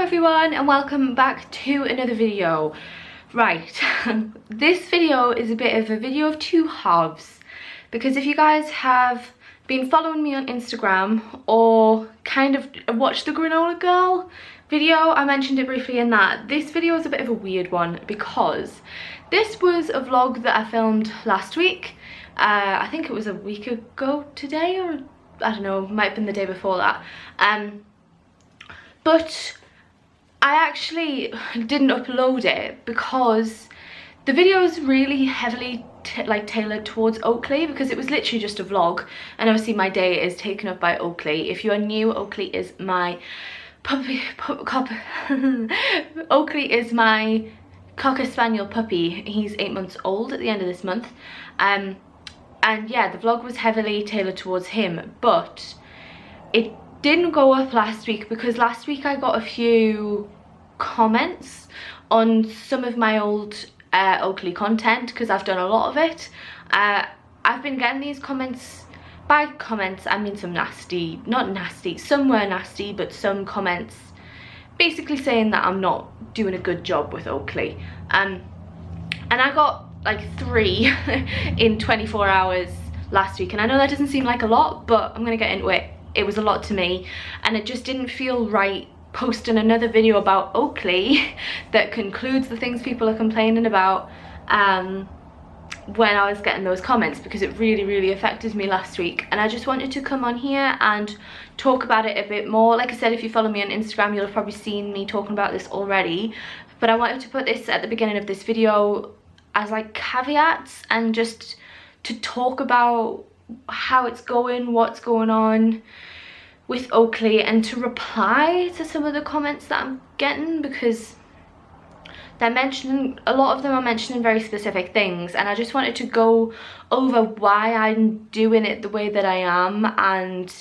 everyone and welcome back to another video. Right, this video is a bit of a video of two halves, because if you guys have been following me on Instagram or kind of watched the granola girl video, I mentioned it briefly in that. This video is a bit of a weird one because this was a vlog that I filmed last week. I think it was a week ago today, or I don't know, might have been the day before that. But I actually didn't upload it because the video is really heavily tailored towards Oakley, because it was literally just a vlog, and obviously my day is taken up by Oakley. If you are new, Oakley is my Oakley is my Cocker Spaniel puppy. He's 8 months old at the end of this month. And yeah, the vlog was heavily tailored towards him, but it didn't go up last week because last week I got a few comments on some of my old Oakley content, because I've done a lot of it. I've been getting these comments. By comments I mean some nasty, not nasty, some were nasty, but some comments basically saying that I'm not doing a good job with Oakley. And I got like 3 in 24 hours last week, and I know that doesn't seem like a lot, but I'm gonna get into it. It was a lot to me, and it just didn't feel right posting another video about Oakley that concludes the things people are complaining about when I was getting those comments, because it really affected me last week, and I just wanted to come on here and talk about it a bit more. Like I said, if you follow me on Instagram, you'll have probably seen me talking about this already, but I wanted to put this at the beginning of this video as like caveats, and just to talk about how it's going, what's going on with Oakley, and to reply to some of the comments that I'm getting, because they're mentioning, a lot of them are mentioning very specific things, and I just wanted to go over why I'm doing it the way that I am, and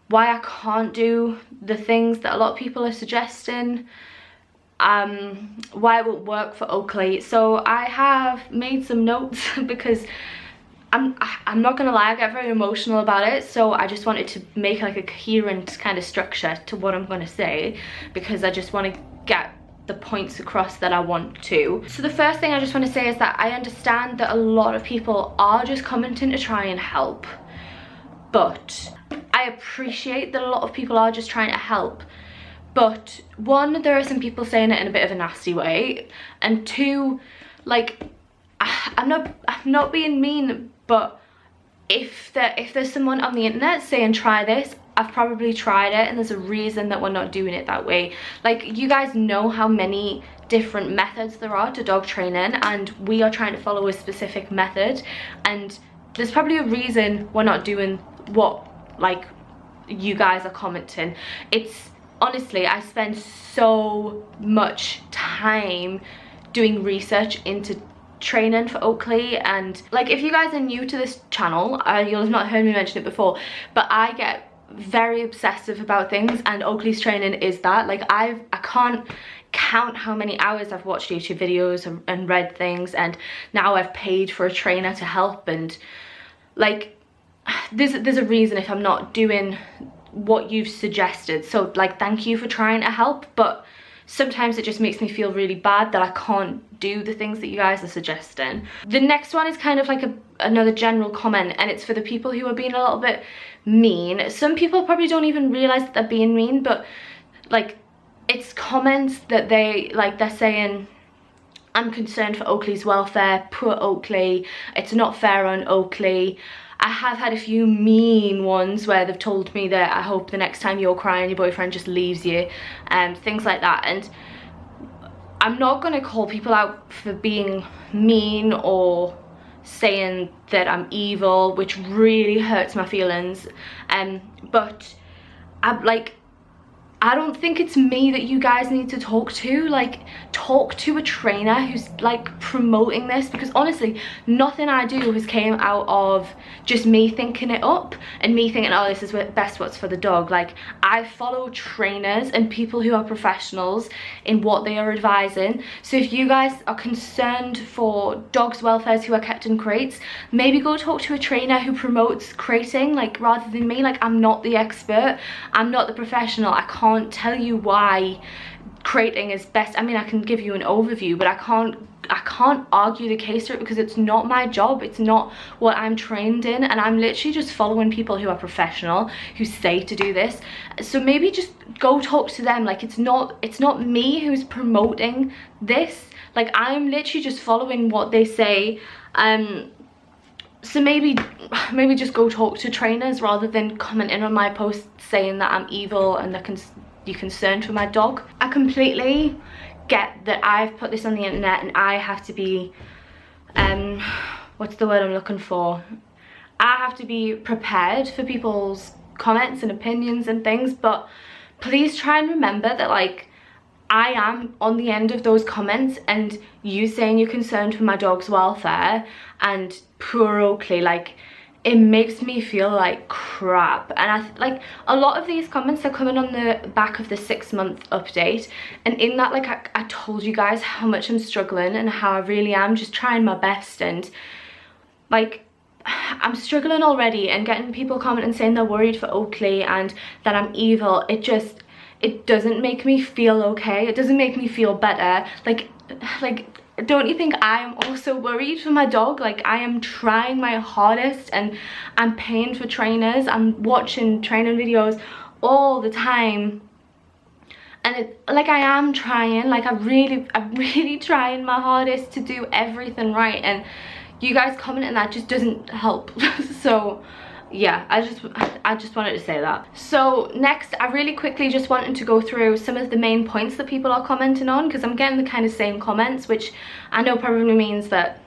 why I can't do the things that a lot of people are suggesting, why it won't work for Oakley. So I have made some notes because I'm not gonna lie, I get very emotional about it, so I just wanted to make like a coherent kind of structure to what I'm gonna say, because I just want to get the points across that I want to. So the first thing I just want to say is that I understand that a lot of people are just commenting to try and help, but I appreciate that a lot of people are just trying to help. But one, there are some people saying it in a bit of a nasty way, and two, like, I'm not being mean, but if there's someone on the internet saying try this, I've probably tried it, and there's a reason that we're not doing it that way. Like, you guys know how many different methods there are to dog training, and we are trying to follow a specific method, and there's probably a reason we're not doing what like you guys are commenting. It's honestly, I spend so much time doing research into training for Oakley, and like, if you guys are new to this channel, you'll have not heard me mention it before, but I get very obsessive about things, and Oakley's training is that. Like, I can't count how many hours I've watched YouTube videos and read things, and now I've paid for a trainer to help, and like, there's a reason if I'm not doing what you've suggested. So like, thank you for trying to help, but sometimes it just makes me feel really bad that I can't do the things that you guys are suggesting. The next one is kind of like another general comment, and it's for the people who are being a little bit mean. Some people probably don't even realize that they're being mean, but like, it's comments that they're saying, I'm concerned for Oakley's welfare, poor Oakley, it's not fair on Oakley. I have had a few mean ones where they've told me that I hope the next time you're crying your boyfriend just leaves you, and things like that. And I'm not going to call people out for being mean or saying that I'm evil, which really hurts my feelings, but I'm like, I don't think it's me that you guys need to talk to. Like, talk to a trainer who's like promoting this, because honestly, nothing I do has came out of just me thinking it up and me thinking, oh, this is best what's for the dog. Like, I follow trainers and people who are professionals in what they are advising. So if you guys are concerned for dogs' welfares who are kept in crates, maybe go talk to a trainer who promotes crating, like, rather than me. Like, I'm not the expert, I'm not the professional, I can't tell you why crating is best. I mean, I can give you an overview, but I can't argue the case for it because it's not my job, it's not what I'm trained in, and I'm literally just following people who are professional, who say to do this. So maybe just go talk to them. Like, it's not me who's promoting this, like I'm literally just following what they say. So maybe just go talk to trainers rather than commenting on my posts saying that I'm evil and that you're concerned for my dog. I completely get that I've put this on the internet and I have to be, what's the word I'm looking for? I have to be prepared for people's comments and opinions and things, but please try and remember that, like, I am on the end of those comments, and you saying you're concerned for my dog's welfare and poor Oakley, like, it makes me feel like crap. And like, a lot of these comments are coming on the back of the 6-month update, and in that, like, I told you guys how much I'm struggling and how I really am just trying my best, and like, I'm struggling already, and getting people commenting saying they're worried for Oakley and that I'm evil, it doesn't make me feel okay. It doesn't make me feel better. Like don't you think I am also worried for my dog? Like, I am trying my hardest and I'm paying for trainers. I'm watching training videos all the time. And like, I am trying, like, I'm really trying my hardest to do everything right. And you guys commenting that just doesn't help. So yeah, I just wanted to say that. So next, I really quickly just wanted to go through some of the main points that people are commenting on, because I'm getting the kind of same comments, which I know probably means that,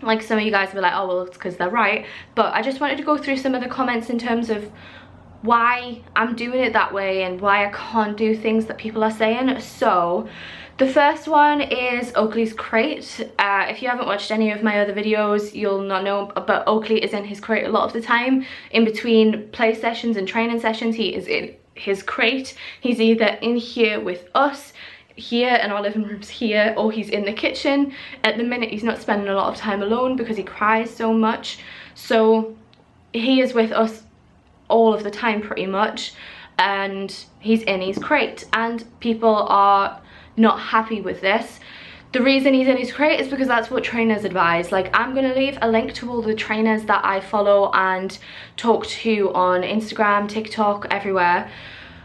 like, some of you guys will be like, oh well, it's because they're right. But I just wanted to go through some of the comments in terms of why I'm doing it that way and why I can't do things that people are saying. So the first one is Oakley's crate. If you haven't watched any of my other videos, you'll not know, but Oakley is in his crate a lot of the time. In between play sessions and training sessions, he is in his crate. He's either in here with us, here, and our living room's here, or he's in the kitchen. At the minute, he's not spending a lot of time alone because he cries so much. So he is with us all of the time pretty much, and he's in his crate, and people are not happy with this. The reason he's in his crate is because that's what trainers advise. Like, I'm gonna leave a link to all the trainers that I follow and talk to on Instagram, TikTok, everywhere,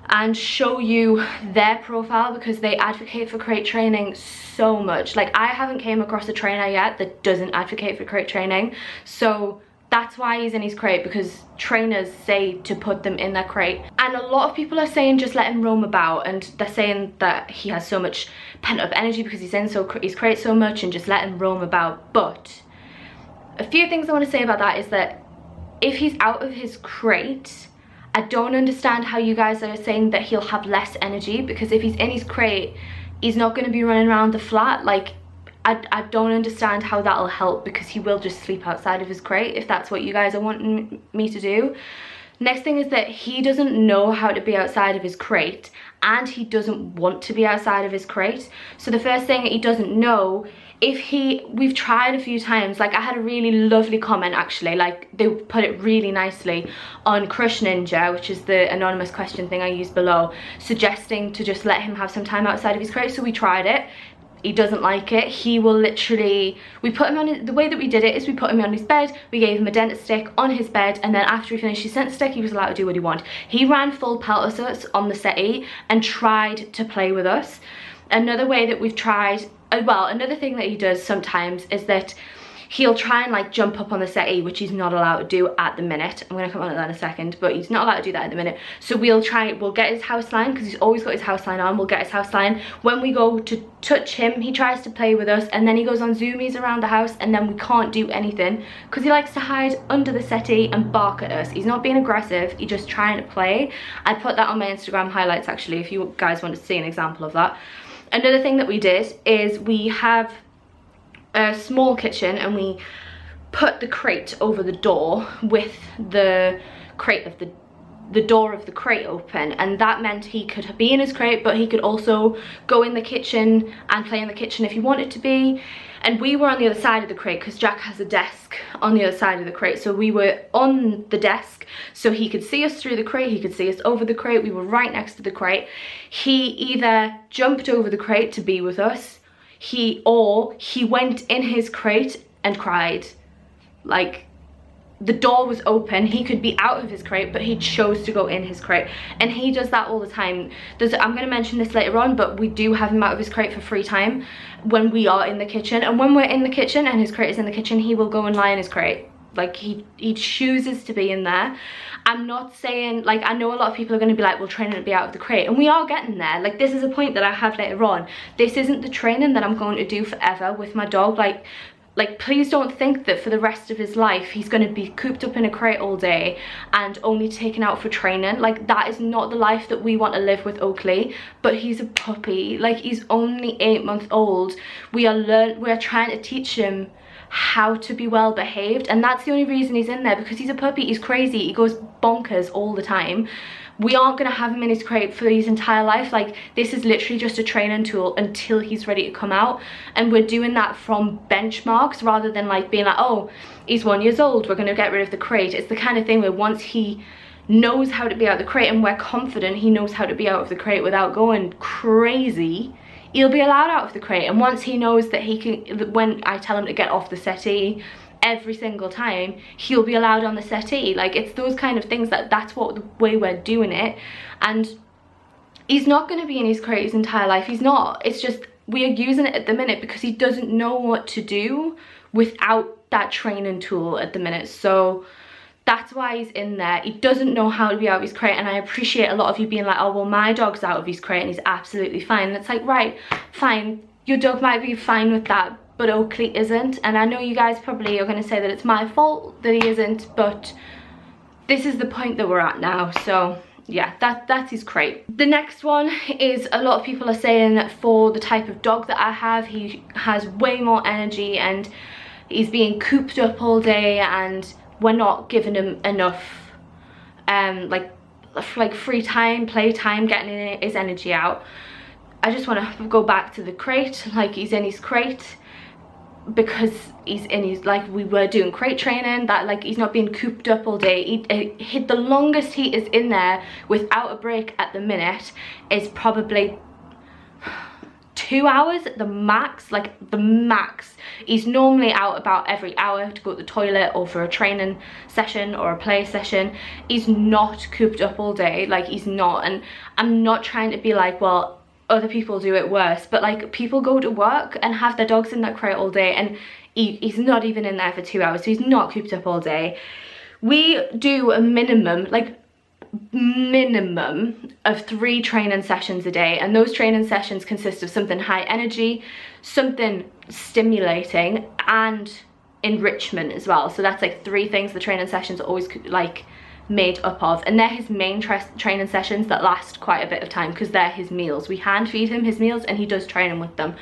and show you their profile, because they advocate for crate training so much. Like, I haven't came across a trainer yet that doesn't advocate for crate training. So that's why he's in his crate, because trainers say to put them in their crate. And a lot of people are saying just let him roam about, and they're saying that he has so much pent-up energy because he's in his crate so much, and just let him roam about. But a few things I want to say about that is that if he's out of his crate, I don't understand how you guys are saying that he'll have less energy, because if he's in his crate, he's not going to be running around the flat. Like, I don't understand how that'll help, because he will just sleep outside of his crate if that's what you guys are wanting me to do. Next thing is that he doesn't know how to be outside of his crate, and he doesn't want to be outside of his crate. So the first thing, he doesn't know. We've tried a few times. Like, I had a really lovely comment actually, like, they put it really nicely on Crush Ninja, which is the anonymous question thing I used below, suggesting to just let him have some time outside of his crate. So we tried it. He doesn't like it. He will literally, we put him on, the way that we did it is we put him on his bed, we gave him a dentist stick on his bed, and then after he finished his dentist stick, he was allowed to do what he wanted. He ran full pelt at us on the settee and tried to play with us. Another way that we've tried, well, another thing that he does sometimes is that he'll try and, like, jump up on the settee, which he's not allowed to do at the minute. I'm gonna come on to that in a second, but he's not allowed to do that at the minute. So we'll get his house line, because he's always got his house line on. We'll get his house line. When we go to touch him, he tries to play with us, and then he goes on zoomies around the house, and then we can't do anything because he likes to hide under the settee and bark at us. He's not being aggressive, he's just trying to play. I put that on my Instagram highlights actually, if you guys want to see an example of that. Another thing that we did is we have a small kitchen, and we put the crate over the door with the crate of the the door of the crate open, and that meant he could be in his crate, but he could also go in the kitchen and play in the kitchen if he wanted to be. And we were on the other side of the crate because Jack has a desk on the other side of the crate, so we were on the desk so he could see us through the crate, he could see us over the crate. We were right next to the crate. He either jumped over the crate to be with us, or he went in his crate and cried. Like, the door was open, he could be out of his crate, but he chose to go in his crate, and he does that all the time. I'm going to mention this later on, but we do have him out of his crate for free time when we are in the kitchen, and when we're in the kitchen and his crate is in the kitchen, he will go and lie in his crate. Like, he chooses to be in there. I'm not saying, like, I know a lot of people are going to be like, well, training to be out of the crate, and we are getting there. Like, this is a point that I have later on. This isn't the training that I'm going to do forever with my dog. Like, please don't think that for the rest of his life he's going to be cooped up in a crate all day and only taken out for training. Like, that is not the life that we want to live with Oakley. But he's a puppy. Like, he's only 8 months old. We are trying to teach him how to be well behaved, and that's the only reason he's in there, because he's a puppy. He's crazy, he goes bonkers all the time. We aren't going to have him in his crate for his entire life. Like, this is literally just a training tool until he's ready to come out, and we're doing that from benchmarks rather than like being like, oh, he's 1 year old, we're going to get rid of the crate. It's the kind of thing where once he knows how to be out of the crate, and we're confident he knows how to be out of the crate without going crazy, he'll be allowed out of the crate. And once he knows that he can, when I tell him to get off the settee every single time, he'll be allowed on the settee. Like, it's those kind of things that's what the way we're doing it. And he's not going to be in his crate his entire life. He's not. It's just we are using it at the minute because he doesn't know what to do without that training tool at the minute. So that's why he's in there. He doesn't know how to be out of his crate, and I appreciate a lot of you being like, oh, well, my dog's out of his crate and he's absolutely fine. And it's like, right, fine, your dog might be fine with that, but Oakley isn't. And I know you guys probably are going to say that it's my fault that he isn't, but this is the point that we're at now. So yeah, that's his crate. The next one is, a lot of people are saying that for the type of dog that I have, he has way more energy and he's being cooped up all day, and we're not giving him enough like free time, play time, getting his energy out. I just want to go back to the crate. Like, he's in his crate because he's in his, like, we were doing crate training, that like he's not being cooped up all day. The longest he is in there without a break at the minute is probably 2 hours at the max. Like, the max. He's normally out about every hour to go to the toilet or for a training session or a play session. He's not cooped up all day. Like, he's not. And I'm not trying to be like, well, other people do it worse, but like, people go to work and have their dogs in that crate all day, and he's not even in there for 2 hours, so he's not cooped up all day. We do a minimum of 3 training sessions a day, and those training sessions consist of something high energy, something stimulating, and enrichment as well. So that's like 3 things the training sessions are always like made up of, and they're his main training sessions that last quite a bit of time because they're his meals. We hand feed him his meals and he does training with them.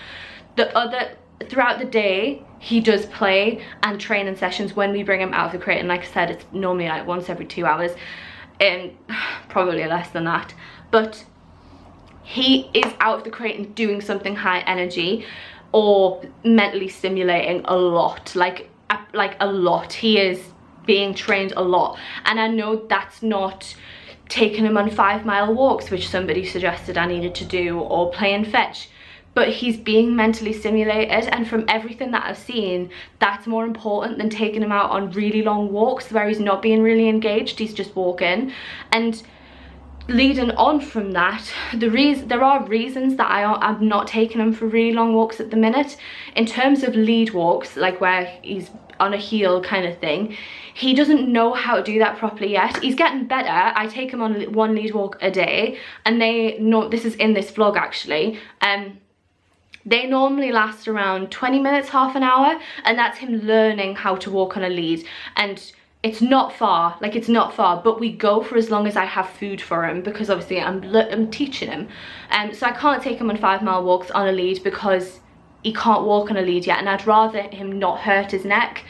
Throughout the day he does play and training sessions when we bring him out of the crate, and like I said, it's normally like once every 2 hours, and probably less than that. But he is out of the crate and doing something high energy or mentally stimulating a lot, like a lot. He is being trained a lot, and I know that's not taking him on 5-mile walks, which somebody suggested I needed to do, or playing fetch, but he's being mentally stimulated, and from everything that I've seen, that's more important than taking him out on really long walks where he's not being really engaged, he's just walking. And leading on from that, there are reasons that I'm not taking him for really long walks at the minute. In terms of lead walks, like where he's on a heel kind of thing, he doesn't know how to do that properly yet. He's getting better. I take him on 1 lead walk a day, and this is in this vlog actually, they normally last around 20 minutes, half an hour, and that's him learning how to walk on a lead. And it's not far, like it's not far, but we go for as long as I have food for him, because obviously I'm teaching him. So I can't take him on 5-mile walks on a lead because he can't walk on a lead yet, and I'd rather him not hurt his neck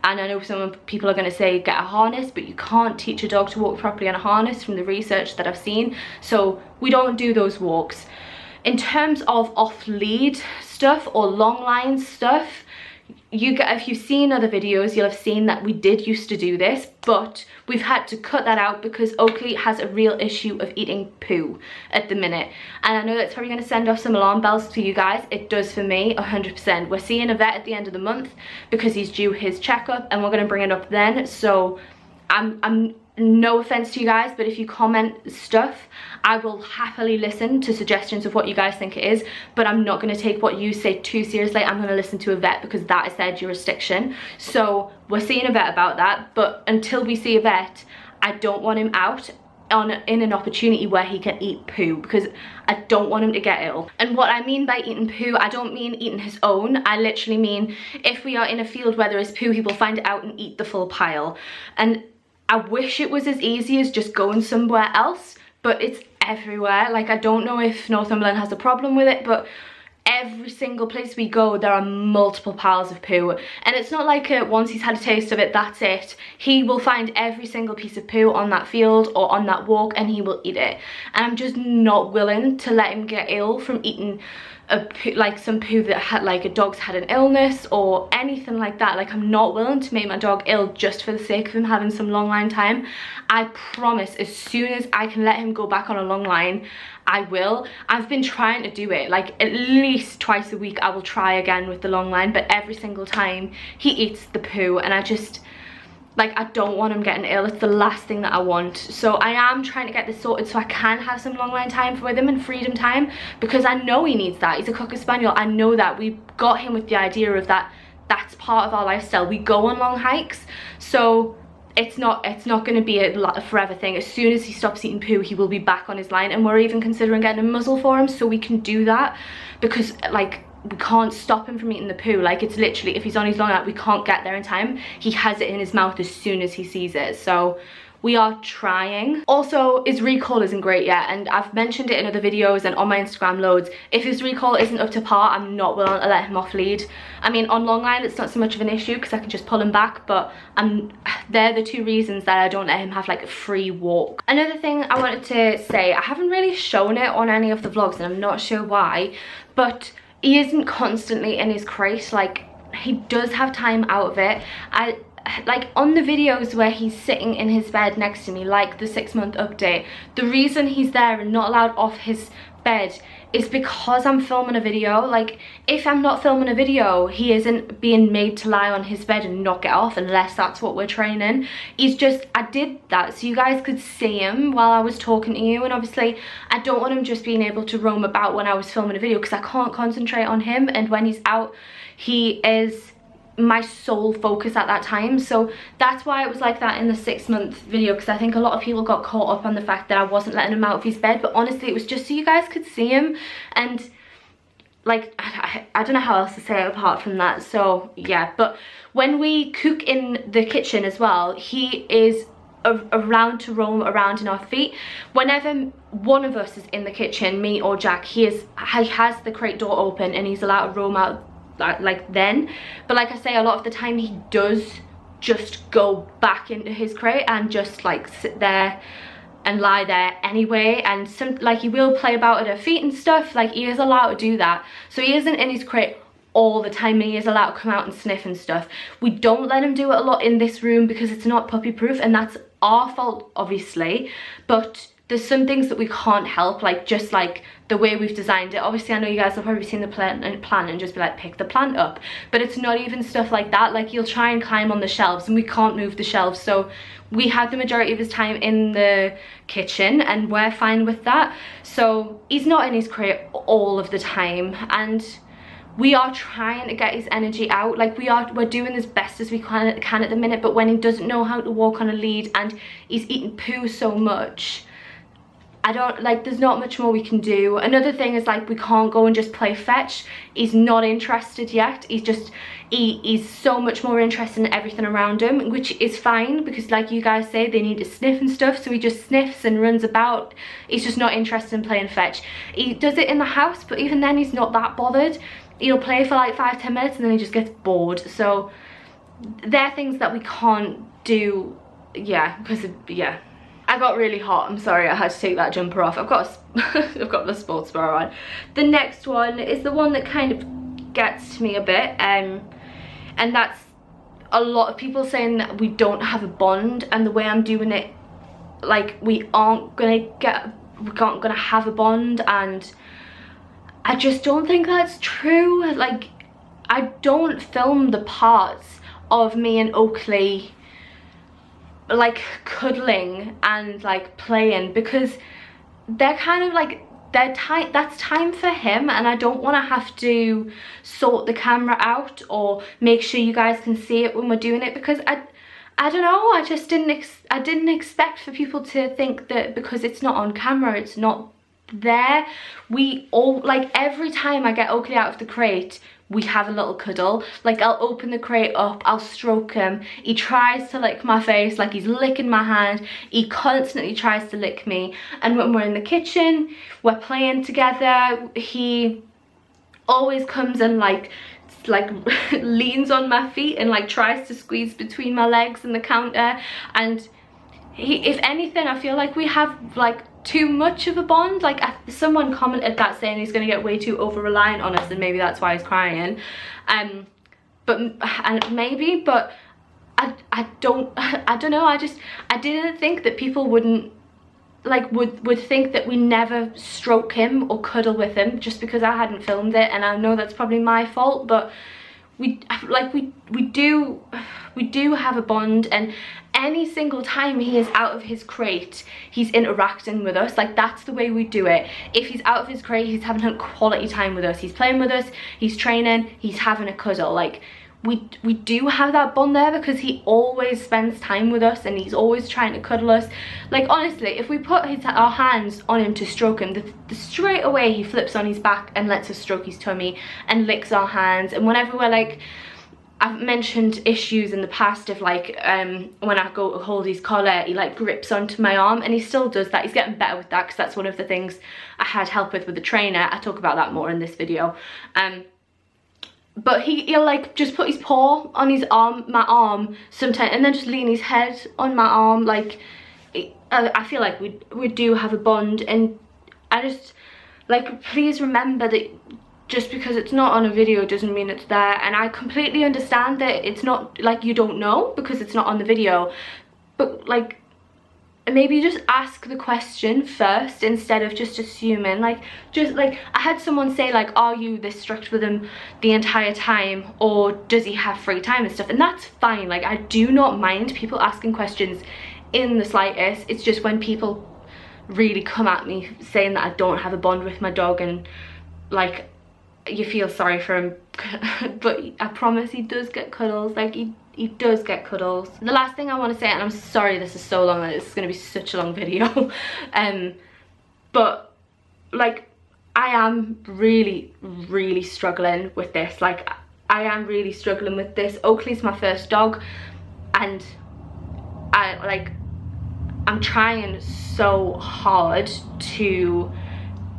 And I know some people are going to say get a harness, but you can't teach a dog to walk properly on a harness from the research that I've seen. So we don't do those walks. In terms of off lead stuff or long line stuff, if you've seen other videos, you'll have seen that we did used to do this, but we've had to cut that out because Oakley has a real issue of eating poo at the minute. And I know that's probably going to send off some alarm bells to you guys. It does for me, 100%. We're seeing a vet at the end of the month because he's due his checkup, and we're going to bring it up then. So I'm no offense to you guys, but if you comment stuff, I will happily listen to suggestions of what you guys think it is, but I'm not going to take what you say too seriously. I'm going to listen to a vet because that is their jurisdiction. So we're seeing a vet about that, but until we see a vet, I don't want him out in an opportunity where he can eat poo, because I don't want him to get ill. And what I mean by eating poo, I don't mean eating his own. I literally mean if we are in a field where there is poo, he will find it out and eat the full pile. And I wish it was as easy as just going somewhere else, but it's everywhere. Like, I don't know if Northumberland has a problem with it, but every single place we go, there are multiple piles of poo. And it's not like once he's had a taste of it, that's it. He will find every single piece of poo on that field or on that walk, and he will eat it. And I'm just not willing to let him get ill from eating some poo that had, like, a dog's had an illness or anything like that. Like, I'm not willing to make my dog ill just for the sake of him having some long line time. I promise, as soon as I can let him go back on a long line, I will. I've been trying to do it, like, at least twice a week I will try again with the long line, but every single time he eats the poo, and I just, like, I don't want him getting ill. It's the last thing that I want. So I am trying to get this sorted so I can have some long line time with him and freedom time, because I know he needs that. He's a Cocker Spaniel. I know that. We got him with the idea of that. That's part of our lifestyle. We go on long hikes, so it's not going to be a forever thing. As soon as he stops eating poo, he will be back on his line, and we're even considering getting a muzzle for him so we can do that, because, like, we can't stop him from eating the poo. Like, it's literally, if he's on his long line, we can't get there in time. He has it in his mouth as soon as he sees it. So we are trying. Also, his recall isn't great yet, and I've mentioned it in other videos and on my Instagram loads. If his recall isn't up to par, I'm not willing to let him off lead. I mean, on long line, it's not so much of an issue because I can just pull him back, but they're the two reasons that I don't let him have, like, a free walk. Another thing I wanted to say, I haven't really shown it on any of the vlogs, and I'm not sure why, but he isn't constantly in his crate. Like, he does have time out of it. Like, on the videos where he's sitting in his bed next to me, like the 6-month update, the reason he's there and not allowed off his bed is because I'm filming a video. Like, if I'm not filming a video, he isn't being made to lie on his bed and not get off unless that's what we're training. He's just, I did that so you guys could see him while I was talking to you, and obviously I don't want him just being able to roam about when I was filming a video, because I can't concentrate on him, and when he's out, he is my sole focus at that time. So that's why it was like that in the 6-month video, because I think a lot of people got caught up on the fact that I wasn't letting him out of his bed, but honestly it was just so you guys could see him. And, like, I don't know how else to say it apart from that. So yeah, but when we cook in the kitchen as well, he is around to roam around in our feet. Whenever one of us is in the kitchen, me or Jack, he has the crate door open and he's allowed to roam out, like, then. But like I say, a lot of the time he does just go back into his crate and just, like, sit there and lie there anyway. And like, he will play about at her feet and stuff. Like, he is allowed to do that, so he isn't in his crate all the time, and he is allowed to come out and sniff and stuff. We don't let him do it a lot in this room because it's not puppy proof, and that's our fault, obviously. But there's some things that we can't help, like, just like the way we've designed it. Obviously, I know you guys have probably seen the plan and just be like, pick the plant up, but it's not even stuff like that. Like, you'll try and climb on the shelves and we can't move the shelves, so we have the majority of his time in the kitchen and we're fine with that. So he's not in his crate all of the time, and we are trying to get his energy out. Like, we're doing as best as we can at the minute, but when he doesn't know how to walk on a lead and he's eating poo so much, there's not much more we can do. Another thing is, like, we can't go and just play fetch. He's not interested yet. He's so much more interested in everything around him, which is fine, because like you guys say, they need to sniff and stuff, so he just sniffs and runs about. He's just not interested in playing fetch. He does it in the house, but even then he's not that bothered. He'll play for like 5-10 minutes and then he just gets bored. So they're things that we can't do, yeah, because yeah. I got really hot, I'm sorry, I had to take that jumper off. I've got I've got the sports bra on. The next one is the one that kind of gets to me a bit, and that's a lot of people saying that we don't have a bond, and the way I'm doing it, like, we aren't gonna have a bond, and I just don't think that's true. Like, I don't film the parts of me and Oakley like cuddling and like playing, because they're kind of like, that's time for him, and I don't want to have to sort the camera out or make sure you guys can see it when we're doing it, because I don't know, I just didn't expect for people to think that because it's not on camera it's not there. We all, like, every time I get Oakley out of the crate we have a little cuddle. Like, I'll open the crate up, I'll stroke him, he tries to lick my face, like he's licking my hand, he constantly tries to lick me. And when we're in the kitchen, we're playing together, he always comes and like leans on my feet and like tries to squeeze between my legs and the counter. And if anything, I feel like we have like too much of a bond. Like, someone commented that saying he's gonna get way too over reliant on us, and maybe that's why he's crying. But maybe, but I don't know, I didn't think that people wouldn't like would think that we never stroke him or cuddle with him just because I hadn't filmed it. And I know that's probably my fault, but we do have a bond, and any single time he is out of his crate he's interacting with us. Like, that's the way we do it. If he's out of his crate, he's having a quality time with us, he's playing with us, he's training, he's having a cuddle. Like, we do have that bond there because he always spends time with us and he's always trying to cuddle us. Like, honestly, if we put our hands on him to stroke him, the straight away he flips on his back and lets us stroke his tummy and licks our hands. And whenever we're like, I've mentioned issues in the past of like when I go to hold his collar, he like grips onto my arm, and he still does that. He's getting better with that because that's one of the things I had help with the trainer. I talk about that more in this video. But he'll like just put his paw on his arm, my arm sometimes, and then just lean his head on my arm. Like, I feel like we do have a bond, and I just, like, please remember that just because it's not on a video doesn't mean it's there. And I completely understand that it's not, like, you don't know because it's not on the video, but like, maybe just ask the question first instead of just assuming. Like, just like, I had someone say like, are you this strict with him the entire time, or does he have free time and stuff? And that's fine. Like, I do not mind people asking questions in the slightest. It's just when people really come at me saying that I don't have a bond with my dog, and like, you feel sorry for him. But I promise he does get cuddles. Like, he does get cuddles. The last thing I want to say, and I'm sorry this is so long, this is going to be such a long video, but like, I am really struggling with this. Like, I am really struggling with this. Oakley's my first dog, and I'm trying so hard to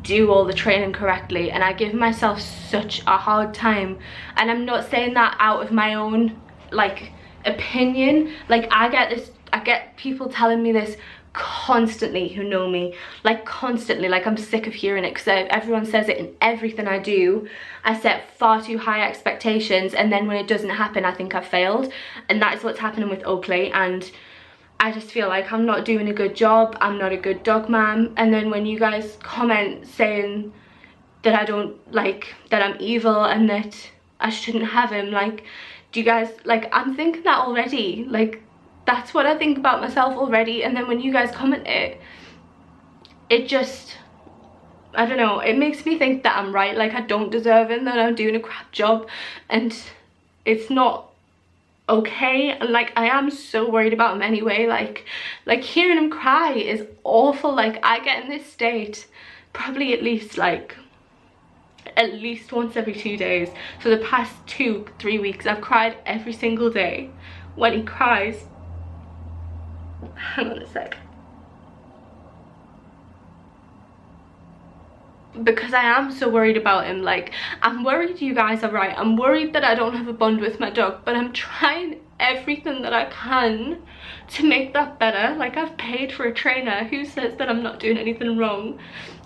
do all the training correctly, and I give myself such a hard time. And I'm not saying that out of my own like opinion. Like, I get people telling me this constantly who know me, like constantly. Like, I'm sick of hearing it because everyone says it in everything I do. I set far too high expectations, and then when it doesn't happen I think I've failed, and that is what's happening with Oakley. And I just feel like I'm not doing a good job, I'm not a good dog mom. And then when you guys comment saying that I don't, like, that I'm evil and that I shouldn't have him, like, do you guys, like, I'm thinking that already. Like, that's what I think about myself already. And then when you guys comment it just, I don't know, it makes me think that I'm right, like I don't deserve him, that I'm doing a crap job, and it's not okay. And like, I am so worried about him anyway. Like hearing him cry is awful. Like, I get in this state probably at least once every 2 days. For the past 2-3 weeks I've cried every single day when he cries. Hang on a sec. Because I am so worried about him. Like, I'm worried you guys are right. I'm worried that I don't have a bond with my dog, but I'm trying everything that I can to make that better. Like, I've paid for a trainer who says that I'm not doing anything wrong.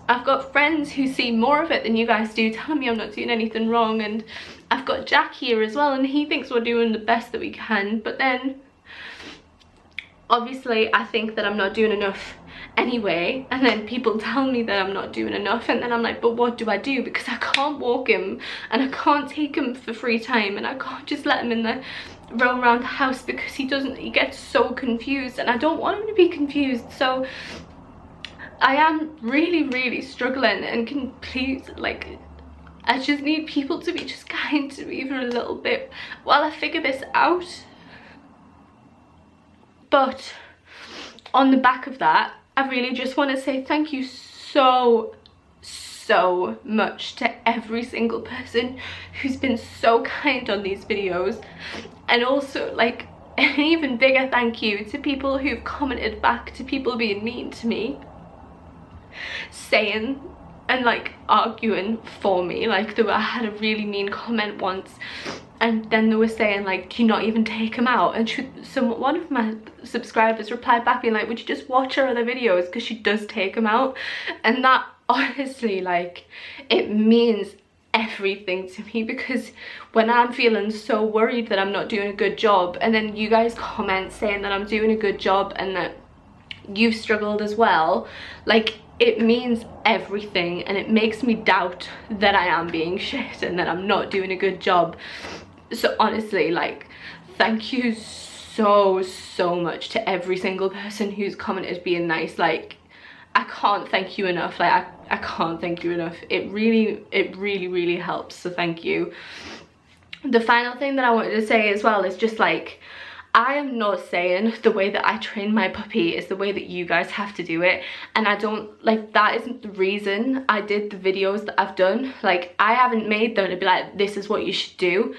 I've got friends who see more of it than you guys do, telling me I'm not doing anything wrong, and I've got Jack here as well, and he thinks we're doing the best that we can. But then obviously I think that I'm not doing enough anyway, and then people tell me that I'm not doing enough, and then I'm like, but what do I do? Because I can't walk him, and I can't take him for free time, and I can't just let him in the roam around the house, because he gets so confused, and I don't want him to be confused. So I am really struggling, and can please, like, I just need people to be just kind to me for a little bit while I figure this out. But on the back of that, I really just want to say thank you so much to every single person who's been so kind on these videos, and also, like, an even bigger thank you to people who've commented back to people being mean to me, saying and like arguing for me. Like, I had a really mean comment once, and then they were saying, like, do you not even take him out? And one of my subscribers replied back being like, would you just watch her other videos, because she does take him out. And that honestly, like, it means everything to me, because when I'm feeling so worried that I'm not doing a good job, and then you guys comment saying that I'm doing a good job and that you've struggled as well, like, it means everything, and it makes me doubt that I am being shit and that I'm not doing a good job. So honestly, like, thank you so much to every single person who's commented being nice. Like, I can't thank you enough. Like, I can't thank you enough. It really helps, so thank you. The final thing that I wanted to say as well is just, like, I am not saying the way that I train my puppy is the way that you guys have to do it, and I don't, like, that isn't the reason I did the videos that I've done. Like, I haven't made them to be like, this is what you should do.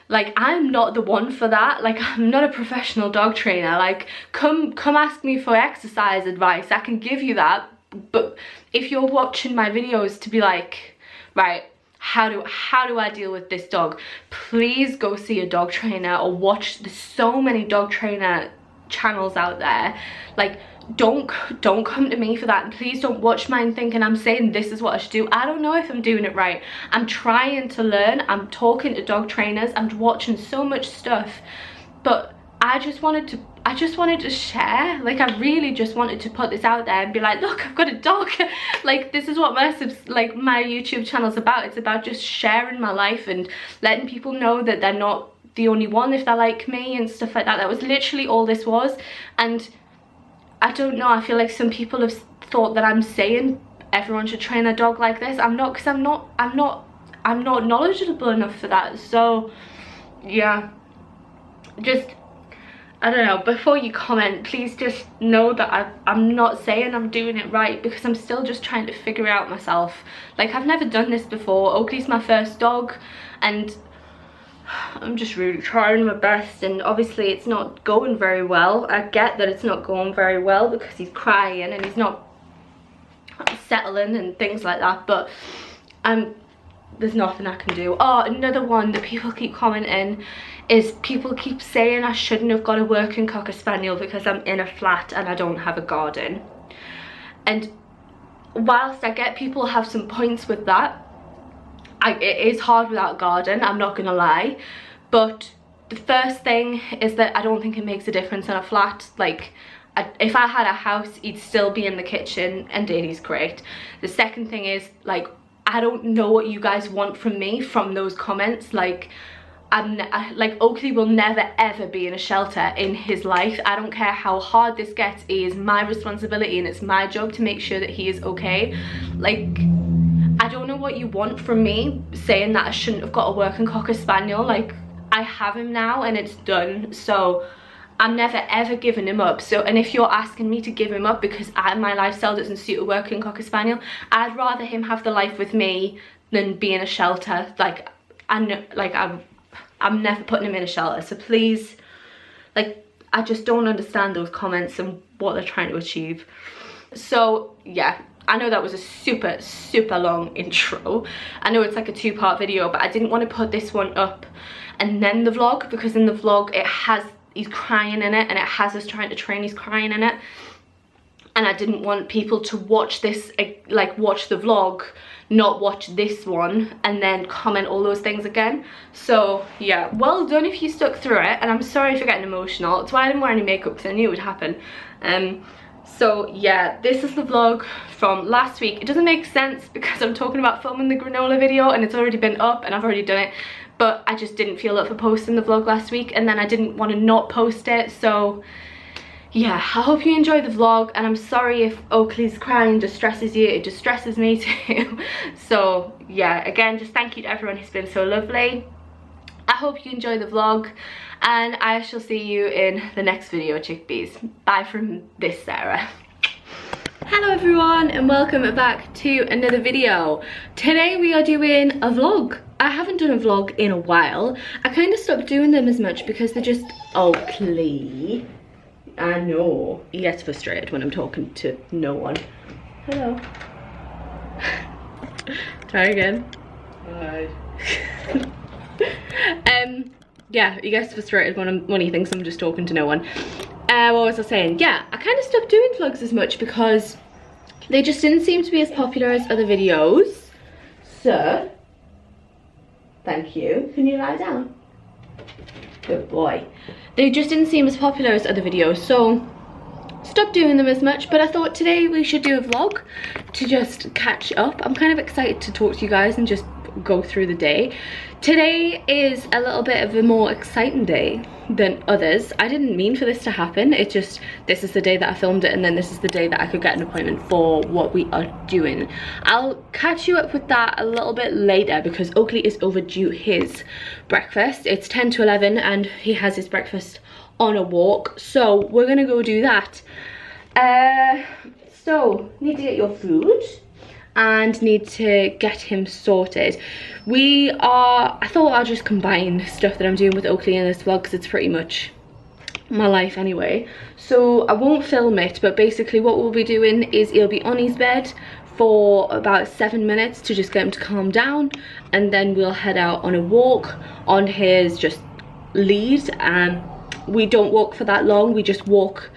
Like, I'm not the one for that. Like, I'm not a professional dog trainer. Like, come ask me for exercise advice, I can give you that. But if you're watching my videos to be like, right, how do I deal with this dog, please go see a dog trainer, or watch. There's so many dog trainer channels out there. Like, don't come to me for that, and please don't watch mine thinking I'm saying this is what I should do. I don't know if I'm doing it right. I'm trying to learn, I'm talking to dog trainers, I'm watching so much stuff, but I just wanted to share. Like, I really just wanted to put this out there and be like, look, I've got a dog. Like, this is what my YouTube channel's about. It's about just sharing my life and letting people know that they're not the only one if they're like me and stuff like that. That was literally all this was. And I don't know, I feel like some people have thought that I'm saying everyone should train a dog like this. I'm not, because I'm not knowledgeable enough for that. So yeah, just, I don't know, before you comment, please just know that I'm not saying I'm doing it right, because I'm still just trying to figure it out myself. Like, I've never done this before. Oakley's my first dog, and I'm just really trying my best, and obviously it's not going very well. I get that it's not going very well because he's crying and he's not settling and things like that, but there's nothing I can do. Oh, another one that people keep commenting is, people keep saying I shouldn't have got a working Cocker Spaniel because I'm in a flat and I don't have a garden. And whilst I get people have some points with that, it is hard without a garden, I'm not gonna lie. But the first thing is that I don't think it makes a difference in a flat. Like, if I had a house, he'd still be in the kitchen and Danny's great. The second thing is, like, I don't know what you guys want from me from those comments. Like, like, Oakley will never ever be in a shelter in his life. I don't care how hard this gets, it is my responsibility and it's my job to make sure that he is okay. Like, I don't know what you want from me saying that I shouldn't have got a working Cocker Spaniel. Like, I have him now and it's done, so I'm never ever giving him up. So, and if you're asking me to give him up because my lifestyle doesn't suit a working Cocker Spaniel, I'd rather him have the life with me than be in a shelter. Like, I'm never putting him in a shelter. So please, like, I just don't understand those comments and what they're trying to achieve. So yeah, I know that was a super long intro. I know it's like a 2-part video, but I didn't want to put this one up and then the vlog, because in the vlog he's crying in it, and it has us trying to train, he's crying in it. And I didn't want people to watch this, like watch the vlog, not watch this one, and then comment all those things again. So yeah, well done if you stuck through it, and I'm sorry for getting emotional. That's why I didn't wear any makeup, because I knew it would happen. So yeah, this is the vlog from last week. It doesn't make sense because I'm talking about filming the granola video and it's already been up and I've already done it, but I just didn't feel up for posting the vlog last week, and then I didn't want to not post it. So yeah, I hope you enjoyed the vlog, and I'm sorry if Oakley's crying distresses you. It distresses me too. So yeah, again, just thank you to everyone who's been so lovely. I hope you enjoy the vlog, and I shall see you in the next video, chickpeas. Bye from this Sarah. Hello everyone, and welcome back to another video. Today we are doing a vlog. I haven't done a vlog in a while. I kind of stopped doing them as much because they're just Oakley. I know he gets frustrated when I'm talking to no one. Hello. Try again. Hi. Yeah, he gets frustrated when he thinks I'm just talking to no one. What was I saying? Yeah, I kind of stopped doing vlogs as much because they just didn't seem to be as popular as other videos. So, thank you. Can you lie down? Good boy. They just didn't seem as popular as other videos, so stopped doing them as much. But I thought today we should do a vlog to just catch up. I'm kind of excited to talk to you guys and just go through the day. Today is a little bit of a more exciting day than others. I didn't mean for this to happen. It's just, this is the day that I filmed it, and then this is the day that I could get an appointment for what we are doing. I'll catch you up with that a little bit later because Oakley is overdue his breakfast. It's 10 to 11 and he has his breakfast on a walk, so we're gonna go do that. So need to get your food and need to get him sorted. I thought I'll just combine stuff that I'm doing with Oakley in this vlog because it's pretty much my life anyway. So I won't film it, but basically what we'll be doing is he'll be on his bed for about 7 minutes to just get him to calm down, and then we'll head out on a walk on his just lead. We don't walk for that long, we just walk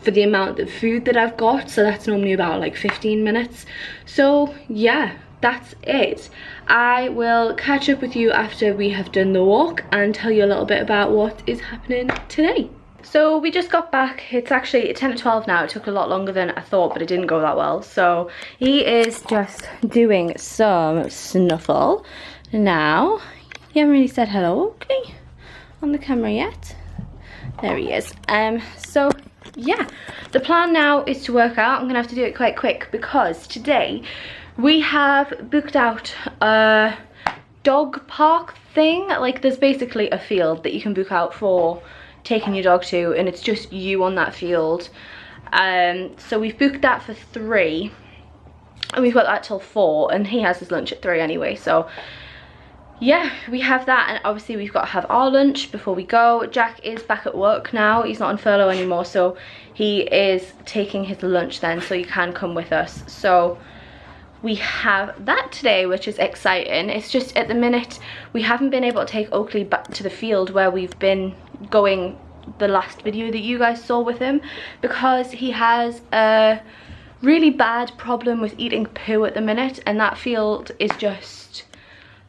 for the amount of food that I've got, so that's normally about like 15 minutes. So yeah, that's it. I will catch up with you after we have done the walk and tell you a little bit about what is happening today. So we just got back. It's actually 10 to 12 now. It took a lot longer than I thought, but it didn't go that well. So he is just doing some snuffle now. You haven't really said hello, Oakley, on the camera yet. There he is. So yeah, the plan now is to work out. I'm gonna have to do it quite quick because today we have booked out a dog park thing. Like, there's basically a field that you can book out for taking your dog to, and it's just you on that field. So we've booked that for 3 and we've got that till 4, and he has his lunch at 3 anyway. So yeah, we have that, and obviously we've got to have our lunch before we go. Jack is back at work now. He's not on furlough anymore, so he is taking his lunch then, so you can come with us. So we have that today, which is exciting. It's just at the minute we haven't been able to take Oakley back to the field where we've been going the last video that you guys saw with him, because he has a really bad problem with eating poo at the minute, and that field is just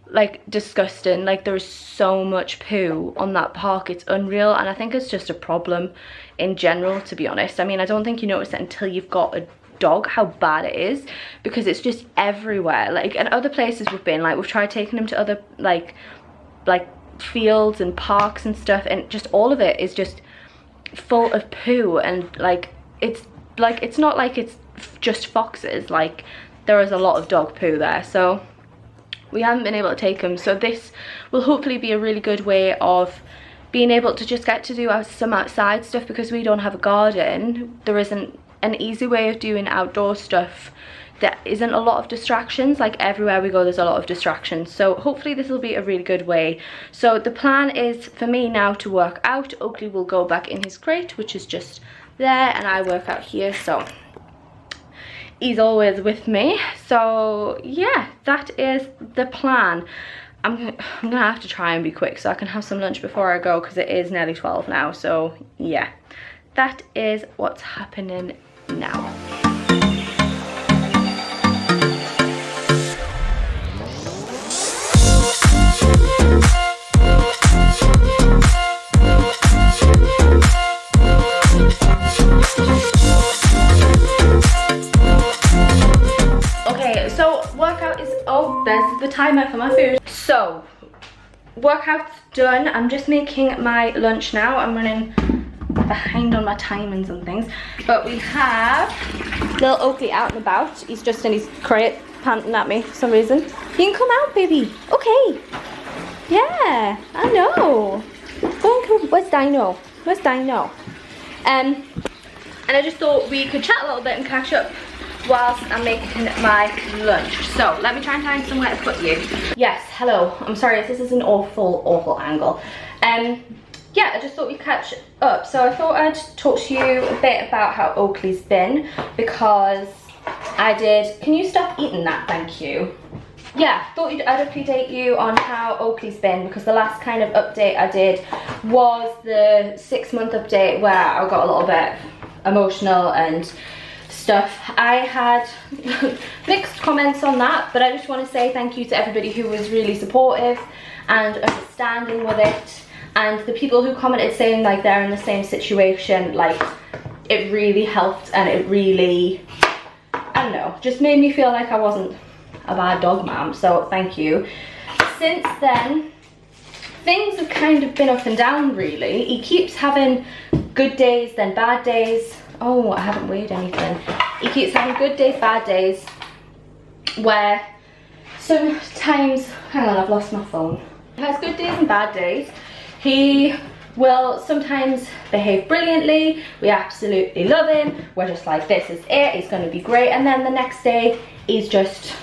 like disgusting. Like, there's so much poo on that park, it's unreal, and I think it's just a problem in general, to be honest. I mean, I don't think you notice it until you've got a dog how bad it is, because it's just everywhere. Like, at other places we've been, like, we've tried taking him to other like fields and parks and stuff, and just all of it is just full of poo, and like it's not like it's just foxes, like there is a lot of dog poo there. So we haven't been able to take him, so this will hopefully be a really good way of being able to just get to do some outside stuff, because we don't have a garden. There isn't an easy way of doing outdoor stuff. There isn't a lot of distractions. Like, everywhere we go there's a lot of distractions, so hopefully this will be a really good way. So the plan is for me now to work out. Oakley will go back in his crate, which is just there, and I work out here. So he's always with me. So yeah, that is the plan. I'm gonna have to try and be quick so I can have some lunch before I go, because it is nearly 12 now. So yeah, that is what's happening now. Okay, so workout is, oh, there's the timer for my food. So workout's done. I'm just making my lunch now. I'm running behind on my timings and things, but we have little Oakley out and about. He's just in his crate panting at me for some reason. You can come out, baby. Okay. Yeah, I know. Go and come. Where's Dino? Where's Dino? And I just thought we could chat a little bit and catch up whilst I'm making my lunch. So let me try and find somewhere to put you. Yes, hello. I'm sorry if this is an awful angle. Yeah, I just thought we'd catch up. So I thought I'd talk to you a bit about how Oakley's been, because I did, can you stop eating that, thank you? Yeah, thought I'd update you on how Oakley's been, because the last kind of update I did was the 6-month update where I got a little bit emotional and stuff. I had mixed comments on that, but I just want to say thank you to everybody who was really supportive and understanding with it, and the people who commented saying like they're in the same situation. Like, it really helped, and it really, I don't know, just made me feel like I wasn't a bad dog mom, so thank you. Since then, things have kind of been up and down really. He keeps having good days, then bad days. Oh, I haven't weighed anything. He keeps having good days, bad days, where sometimes, hang on, I've lost my phone. He has good days and bad days. He will sometimes behave brilliantly. We absolutely love him. We're just like, this is it, he's gonna be great. And then the next day, he's just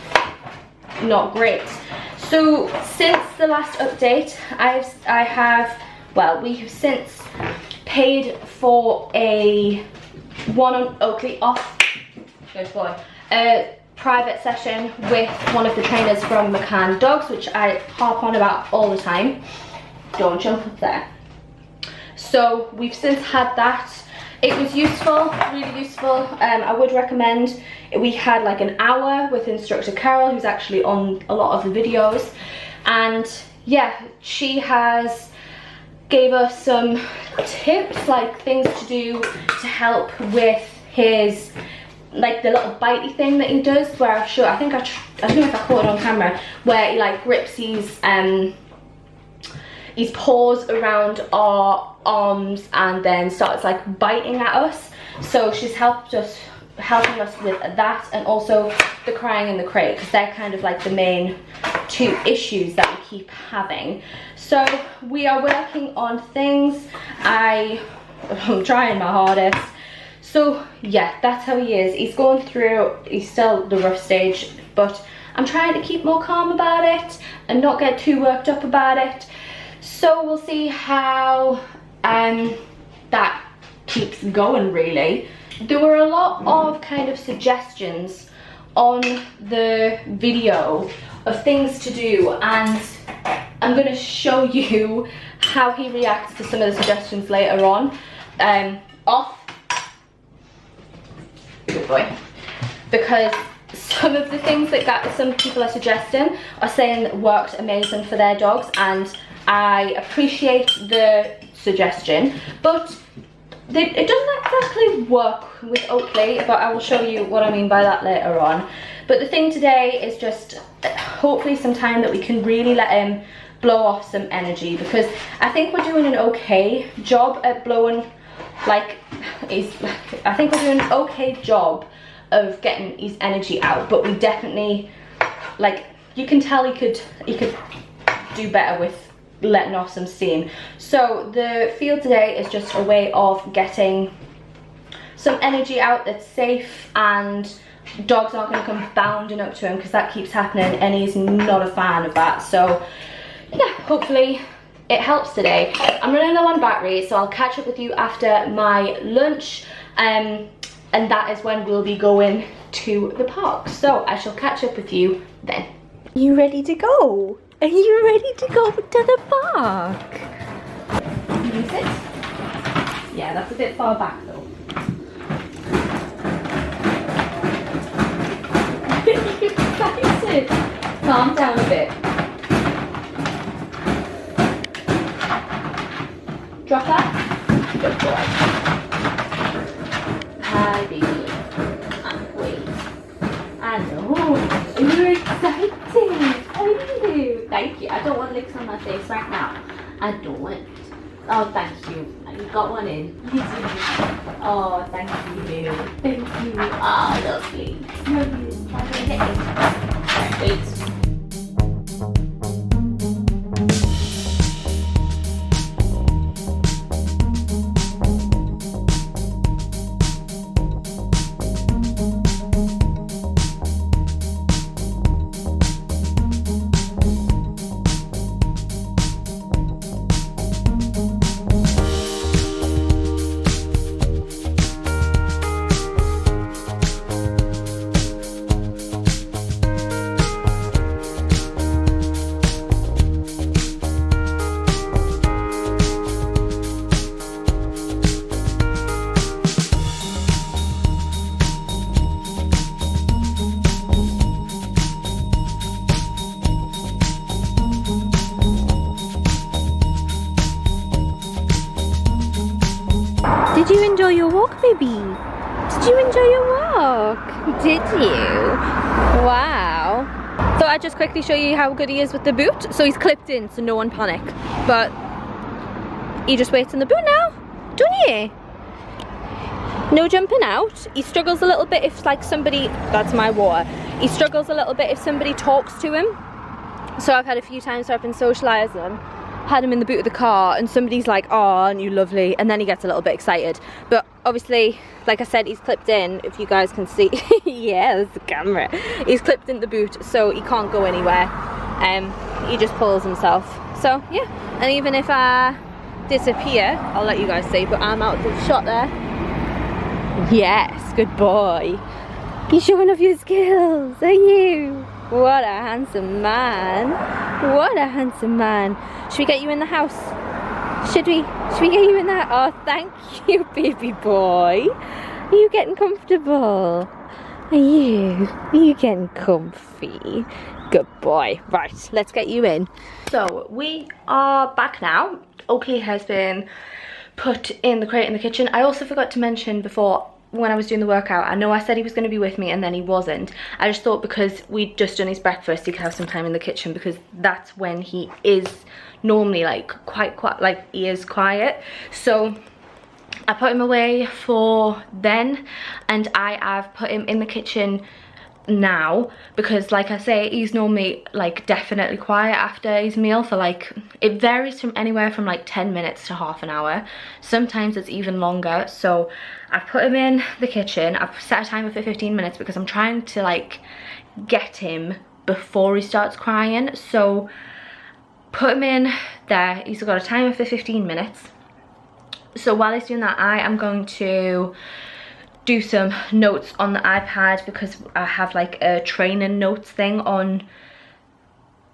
not great. So since the last update, we have since paid for a on Oakley off, good boy, a private session with one of the trainers from McCann Dogs, which I harp on about all the time. Don't jump up there. So we've since had that. It was useful, really useful. I would recommend. We had like an hour with instructor Carol, who's actually on a lot of the videos, and yeah, she has gave us some tips, like things to do to help with his, like the little bitey thing that he does, where I don't know if I caught it on camera, where he like grips his paws around our arms and then starts like biting at us. So she's helping us with that, and also the crying in the crate, because they're kind of like the main two issues that we keep having. So we are working on things. I'm trying my hardest. So yeah, that's how he is. He's going through, he's still the rough stage, but I'm trying to keep more calm about it and not get too worked up about it. So we'll see how that keeps going really. There were a lot of kind of suggestions on the video of things to do, and I'm going to show you how he reacts to some of the suggestions later on. Off. Good boy. Because some of the things that some people are suggesting are saying that worked amazing for their dogs, and I appreciate the suggestion, but it doesn't exactly work with Oakley, but I will show you what I mean by that later on. But the thing today is just hopefully some time that we can really let him blow off some energy, because I think we're doing an okay job at blowing, like, I think we're doing an okay job of getting his energy out, but we definitely, like, you can tell he could do better with letting off some steam. So the field today is just a way of getting some energy out that's safe, and dogs aren't going to come bounding up to him, because that keeps happening and he's not a fan of that. So yeah, hopefully it helps today. I'm running low on battery, so I'll catch up with you after my lunch, and that is when we'll be going to the park. So I shall catch up with you then. You ready to go? Are you ready to go to the park? Can you sit? Yeah, that's a bit far back though. You're excited. Calm down a bit. Drop that. Good boy. Hi, baby. And wait. I know. You're excited. Are you? Thank you. I don't want licks on my face right now. I don't. Oh, thank you. You got one in. You do. Oh, thank you. Thank you. Oh, lovely. Lovely. I'm gonna hit it. Wait. Did you enjoy your walk, baby? Did you enjoy your walk? Did you? Wow. Thought I'd just quickly show you how good he is with the boot. So he's clipped in, so no one panic. But he just waits in the boot now, don't you? No jumping out. He struggles a little bit if like somebody, that's my water. He struggles a little bit if somebody talks to him. So I've had a few times where I've been socialising, had him in the boot of the car and somebody's like, oh, aren't you lovely? And then he gets a little bit excited. But obviously, like I said, he's clipped in, if you guys can see. Yeah, there's the camera. He's clipped in the boot, so he can't go anywhere. He just pulls himself. So yeah, and even if I disappear, I'll let you guys see, but I'm out of the shot there. Yes, good boy. You're showing off your skills, are you? What a handsome man. What a handsome man. Should we get you in the house? Should we get you in there? Oh, thank you, baby boy. Are you getting comfortable? Are you getting comfy? Good boy. Right, let's get you in. So we are back now. Oakley has been put in the crate in the kitchen. I also forgot to mention before, when I was doing the workout, I know I said he was going to be with me and then he wasn't. I just thought because we'd just done his breakfast, he could have some time in the kitchen, because that's when he is normally like quite like he is quiet. So I put him away for then, and I have put him in the kitchen now, because like I say, he's normally like definitely quiet after his meal for like, it varies from anywhere from like 10 minutes to half an hour. Sometimes it's even longer. So I've put him in the kitchen. I've set a timer for 15 minutes because I'm trying to like get him before he starts crying. So put him in there. He's got a timer for 15 minutes. So while he's doing that, I am going to do some notes on the iPad, because I have like a training notes thing on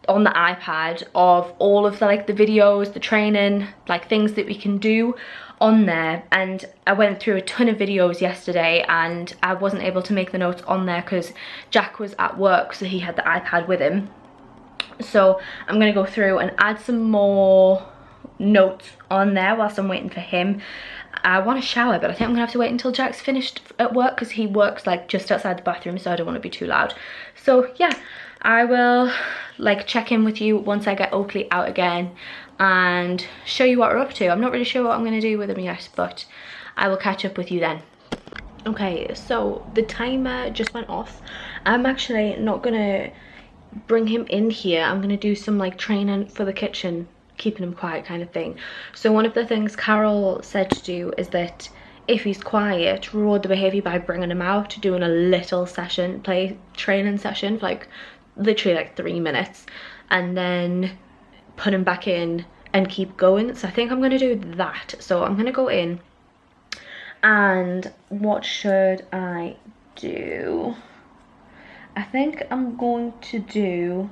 the iPad of all of the like the videos, the training, like things that we can do on there. And I went through a ton of videos yesterday and I wasn't able to make the notes on there because Jack was at work, so he had the iPad with him. So I'm gonna go through and add some more notes on there whilst I'm waiting for him. I want to shower, but I think I'm gonna have to wait until Jack's finished at work, because he works like just outside the bathroom, so I don't want to be too loud. So yeah, I will like check in with you once I get Oakley out again and show you what we're up to. I'm not really sure what I'm gonna do with him yet, but I will catch up with you then. Okay, so the timer just went off. I'm actually not gonna bring him in here. I'm gonna do some like training for the kitchen, keeping him quiet kind of thing. So one of the things Carol said to do is that if he's quiet, reward the behavior by bringing him out, doing a little session, play training session for like literally like 3 minutes, and then put him back in and keep going. So I think I'm gonna do that. So I'm gonna go in, and what should I do? I think I'm going to do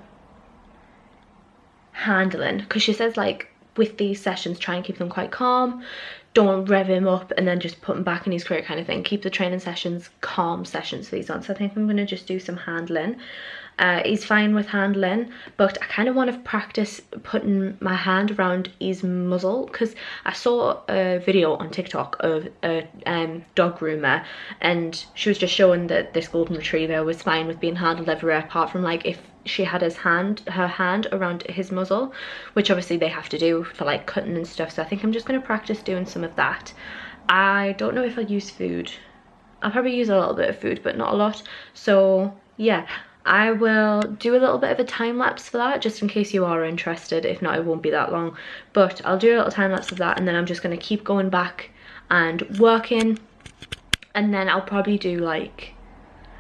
handling, because she says like with these sessions try and keep them quite calm, don't rev him up and then just put him back in his crate kind of thing. Keep the training sessions calm sessions for these ones. So I think I'm going to just do some handling. He's fine with handling, but I kind of want to practice putting my hand around his muzzle, because I saw a video on TikTok of a dog groomer, and she was just showing that this golden retriever was fine with being handled everywhere, apart from like if she had her hand around his muzzle, which obviously they have to do for like cutting and stuff. So I think I'm just going to practice doing some of that. I don't know if I'll use food. I'll probably use a little bit of food, but not a lot. So yeah, I will do a little bit of a time lapse for that, just in case you are interested. If not, it won't be that long, but I'll do a little time lapse of that, and then I'm just going to keep going back and working, and then I'll probably do like,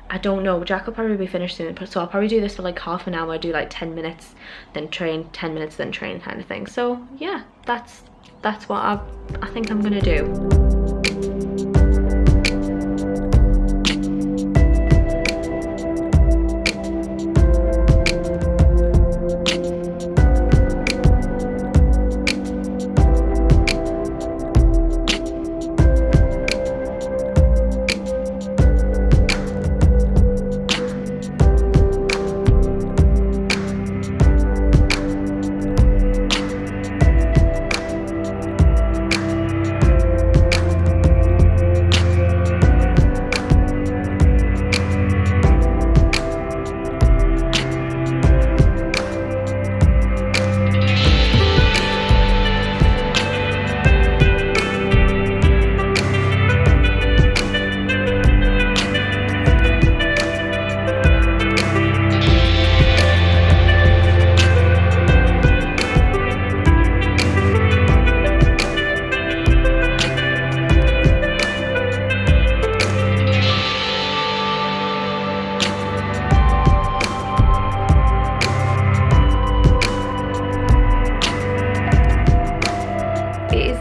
I don't know, Jack will probably be finished soon, so I'll probably do this for like half an hour, do like 10 minutes, then train, 10 minutes, then train kind of thing. So yeah, that's what I think I'm gonna do.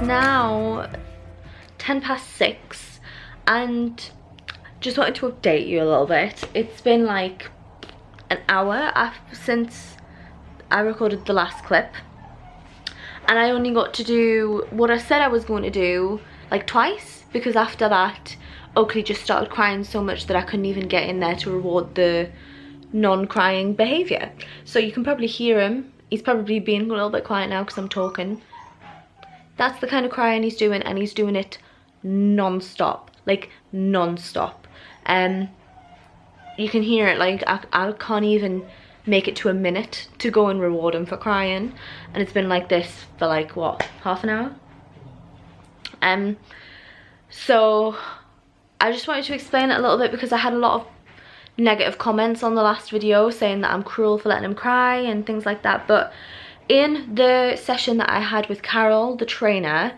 Now 6:10, and just wanted to update you a little bit. It's been like an hour since I recorded the last clip, and I only got to do what I said I was going to do like twice, because after that Oakley just started crying so much that I couldn't even get in there to reward the non-crying behaviour. So you can probably hear him. He's probably being a little bit quiet now because I'm talking. That's the kind of crying he's doing, and he's doing it non-stop, like non-stop. You can hear it, like I can't even make it to a minute to go and reward him for crying, and it's been like this for like what, half an hour. So I just wanted to explain it a little bit, because I had a lot of negative comments on the last video saying that I'm cruel for letting him cry and things like that. But in the session that I had with Carol, the trainer,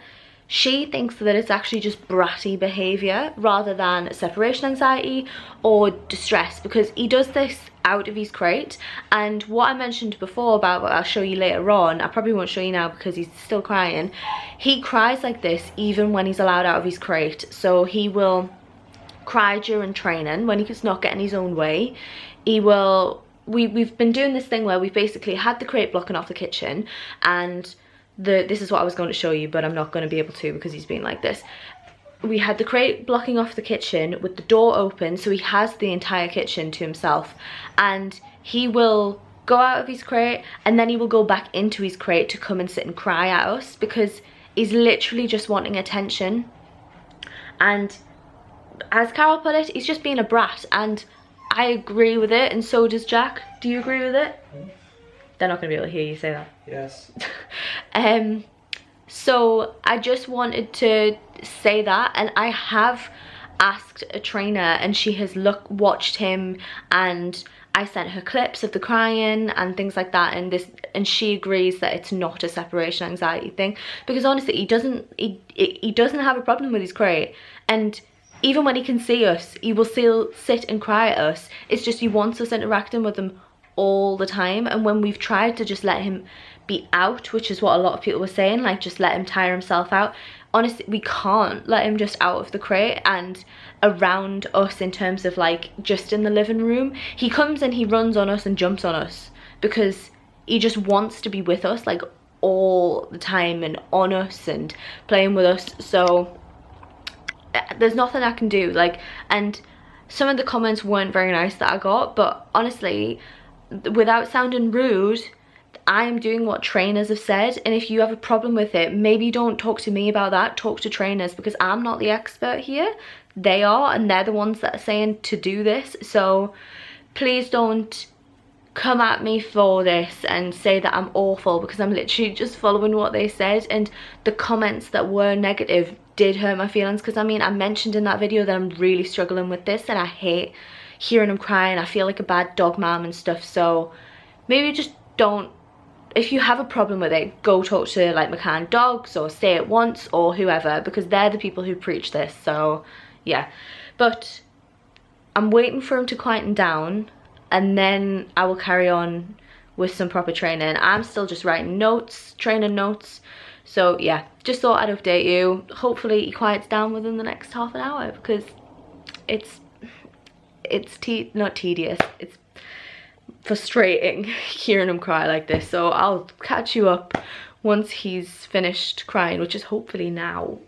she thinks that it's actually just bratty behaviour rather than separation anxiety or distress, because he does this out of his crate. And what I mentioned before about what I'll show you later on, I probably won't show you now because he's still crying. He cries like this even when he's allowed out of his crate. So he will cry during training when he's not getting his own way. He will... We've been doing this thing where we've basically had the crate blocking off the kitchen, and this is what I was going to show you, but I'm not going to be able to because he's being like this. We had the crate blocking off the kitchen with the door open, so he has the entire kitchen to himself, and he will go out of his crate and then he will go back into his crate to come and sit and cry at us, because he's literally just wanting attention. And as Carol put it, he's just being a brat, and I agree with it, and so does Jack. Do you agree with it? They're not going to be able to hear you say that. Yes. So I just wanted to say that, and I have asked a trainer, and she has watched him, and I sent her clips of the crying and things like that, and she agrees that it's not a separation anxiety thing, because honestly he doesn't have a problem with his crate, and even when he can see us, he will still sit and cry at us. It's just he wants us interacting with him all the time. And when we've tried to just let him be out, which is what a lot of people were saying, like just let him tire himself out, honestly, we can't let him just out of the crate and around us in terms of like just in the living room. He comes and he runs on us and jumps on us because he just wants to be with us like all the time and on us and playing with us. So there's nothing I can do. Like, and some of the comments weren't very nice that I got, but honestly, without sounding rude, I'm doing what trainers have said, and if you have a problem with it, maybe don't talk to me about that, talk to trainers, because I'm not the expert here. They are, and they're the ones that are saying to do this. So please don't come at me for this and say that I'm awful, because I'm literally just following what they said. And the comments that were negative did hurt my feelings, because I mean, I mentioned in that video that I'm really struggling with this and I hate hearing him crying. I feel like a bad dog mom and stuff. So maybe just don't, if you have a problem with it, go talk to like McCann Dogs or Say It Once or whoever, because they're the people who preach this. So yeah, but I'm waiting for him to quieten down and then I will carry on with some proper training. I'm still just writing notes, training notes. So yeah, just thought I'd update you. Hopefully he quiets down within the next half an hour, because it's not tedious, it's frustrating hearing him cry like this. So I'll catch you up once he's finished crying, which is hopefully now.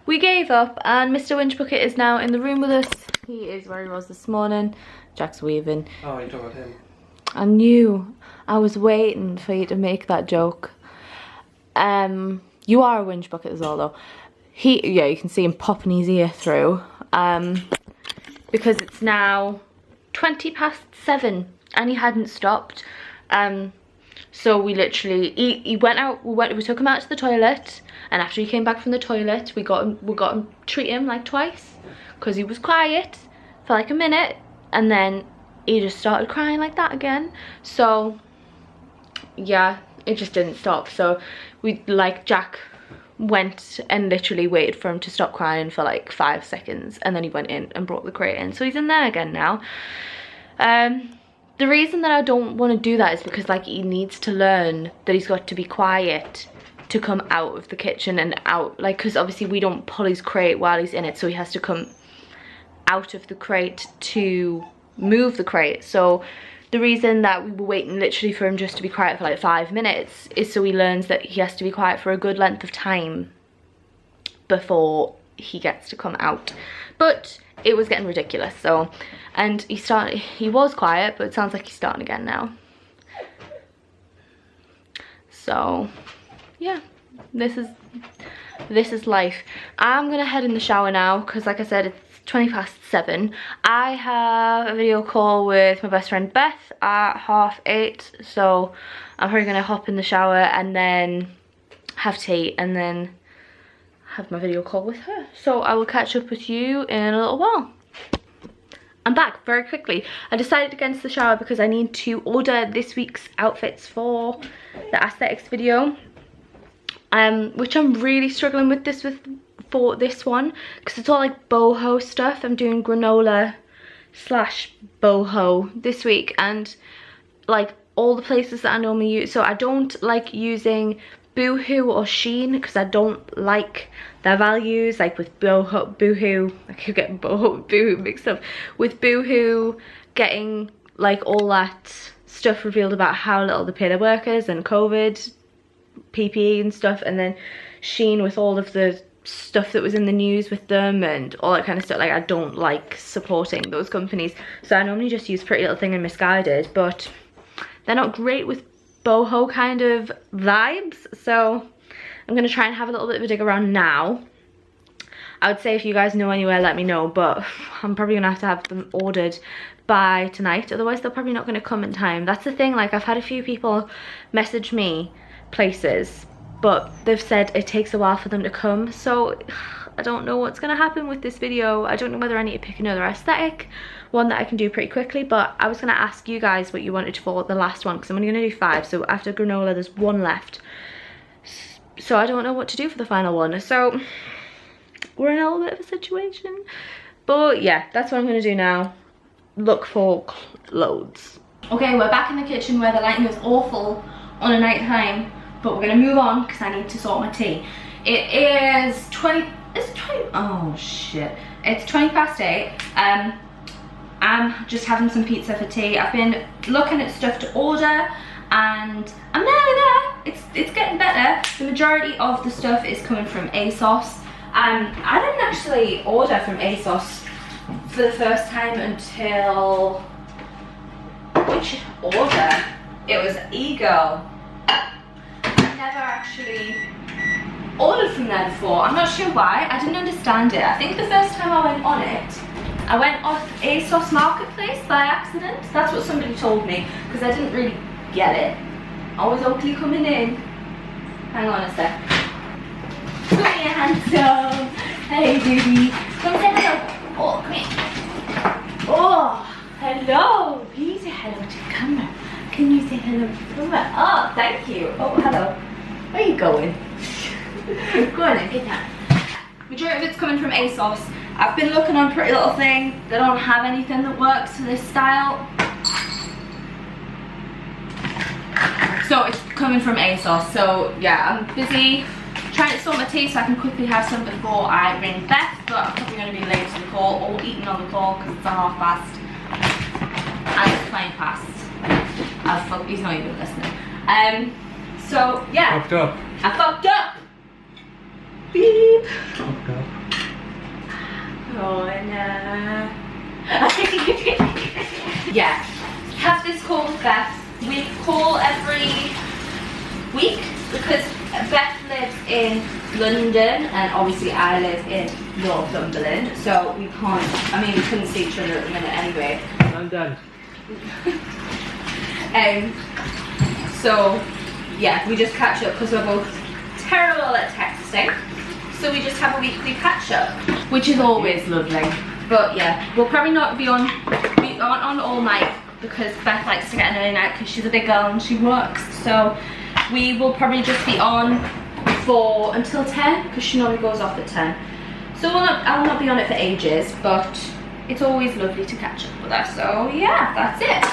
We gave up and Mr. Winchbucket is now in the room with us. He is where he was this morning. Jack's waving. Oh, you're talking about him. I knew. I was waiting for you to make that joke. You are a Winchbucket as well though. Yeah, you can see him popping his ear through. Because it's now 7:20 and he hadn't stopped. So we literally, he went out, we took him out to the toilet, and after he came back from the toilet, we got him treat him like twice, because he was quiet for like a minute and then he just started crying like that again. So yeah, it just didn't stop. So we, like, Jack went and literally waited for him to stop crying for like 5 seconds, and then he went in and brought the crate in. So he's in there again now. The reason that I don't want to do that is because like he needs to learn that he's got to be quiet to come out of the kitchen and out, like, because obviously we don't pull his crate while he's in it, so he has to come out of the crate to move the crate. So the reason that we were waiting literally for him just to be quiet for like 5 minutes is so he learns that he has to be quiet for a good length of time before he gets to come out. But it was getting ridiculous. So, and he was quiet, but it sounds like he's starting again now. So yeah, this is life. I'm gonna head in the shower now, because like I said, it's 7:20. I have a video call with my best friend Beth at 8:30, so I'm probably gonna hop in the shower and then have tea and then have my video call with her. So I will catch up with you in a little while. I'm back very quickly. I decided to get into the shower because I need to order this week's outfits for the aesthetics video, which I'm really struggling with for this one, because it's all like boho stuff. I'm doing granola / boho this week, and like all the places that I normally use. So I don't like using Boohoo or Shein because I don't like their values. Like with Boohoo, I keep getting boho and Boohoo mixed up. With Boohoo getting like all that stuff revealed about how little they pay their workers and COVID, PPE and stuff, and then Shein with all of the stuff that was in the news with them and all that kind of stuff. Like, I don't like supporting those companies, so I normally just use Pretty Little Thing and Misguided, but they're not great with boho kind of vibes. So I'm gonna try and have a little bit of a dig around now. I would say if you guys know anywhere, let me know, but I'm probably gonna have them ordered by tonight, otherwise they're probably not gonna come in time. That's the thing, like I've had a few people message me places, but they've said it takes a while for them to come. So I don't know what's gonna happen with this video. I don't know whether I need to pick another aesthetic, one that I can do pretty quickly, but I was gonna ask you guys what you wanted for the last one, because I'm only gonna do 5. So after granola, there's 1 left. So I don't know what to do for the final one. So we're in a little bit of a situation. But yeah, that's what I'm gonna do now. Look for clothes. Okay, we're back in the kitchen where the lighting is awful on a night time, but we're gonna move on because I need to sort my tea. It is 20, oh shit. It's 20 past 8. I'm just having some pizza for tea. I've been looking at stuff to order and I'm nearly there. It's getting better. The majority of the stuff is coming from ASOS. I didn't actually order from ASOS for the first time until, which order? It was Ego. I never actually ordered from there before. I'm not sure why. I didn't understand it. I think the first time I went on it, I went off ASOS Marketplace by accident. That's what somebody told me because I didn't really get it. Oh, is Oakley coming in? Hang on a sec. Come here, handsome. Hey, baby. Come say hello. Oh, come here. Oh, hello. Can you say hello to the camera? Can you say hello to the camera? Oh, thank you. Oh, hello. Where are you going? Go on then, get down. Majority of it's coming from ASOS. I've been looking on Pretty Little Thing. They don't have anything that works for this style. So it's coming from ASOS. So yeah, I'm busy trying to sort my tea so I can quickly have some before I ring Beth. But I'm probably going to be late to the call or eating on the call because it's a 1/2 past. And it's playing past. He's not even listening. So yeah. Fucked up. I fucked up. Beep. Fucked up. Oh no. Yeah. Have this call with Beth. We call every week because Beth lives in London and obviously I live in Northumberland, so we can't, I mean we couldn't see each other at the minute anyway. I'm done. So yeah, we just catch up because we're both terrible at texting. So we just have a weekly catch up, which is always lovely. But yeah, we'll probably not be on, we aren't on all night because Beth likes to get an early night because she's a big girl and she works. So we will probably just be on for until 10 because she normally goes off at 10. So I'll not be on it for ages, but it's always lovely to catch up with her. So yeah, that's it.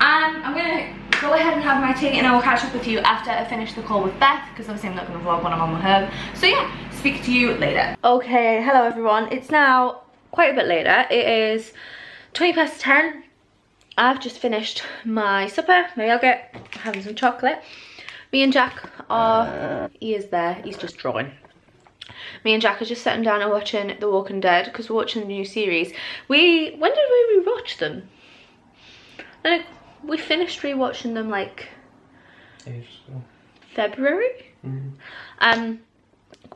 I'm gonna go ahead and have my tea and I will catch up with you after I finish the call with Beth because obviously I'm not going to vlog when I'm on with her. So yeah, speak to you later. Okay, hello everyone. It's now quite a bit later. It is 20 past 10. I've just finished my supper, my yogurt, having some chocolate. Me and Jack are, he is there, he's just drawing. Me and Jack are just sitting down and watching The Walking Dead because we're watching the new series. When did we rewatch them? Like, we finished rewatching them like February.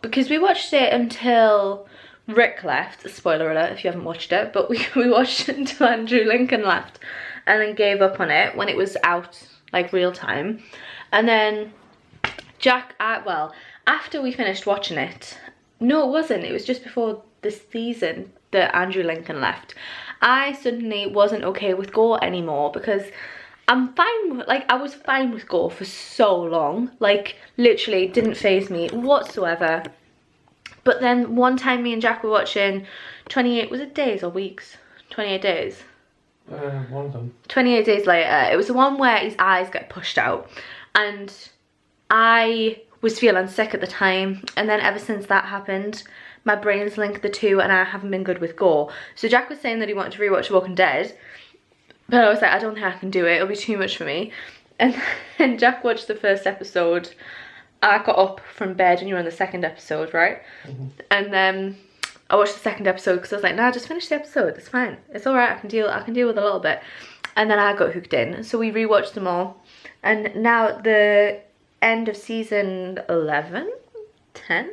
Because we watched it until Rick left. Spoiler alert if you haven't watched it, but we watched it until Andrew Lincoln left and then gave up on it when it was out like real time. And then Jack, well, after we finished watching it, no it wasn't, it was just before this season that Andrew Lincoln left, I suddenly wasn't okay with gore anymore because I'm fine with, like, I was fine with gore for so long, like literally didn't faze me whatsoever. But then one time me and Jack were watching 28, was it days or weeks? 28 days? One of them. 28 days later, it was the one where his eyes get pushed out and I was feeling sick at the time, and then ever since that happened my brain's linked the two and I haven't been good with gore. So Jack was saying that he wanted to rewatch Walking Dead, but I was like, I don't think I can do it, it'll be too much for me. And then Jack watched the first episode. I got up from bed and you were on the second episode, right? And then I watched the second episode because I was like, nah, just finish the episode, it's fine, it's all right, I can deal with a little bit. And then I got hooked in, so we rewatched them all. And now at the end of season 11, 10?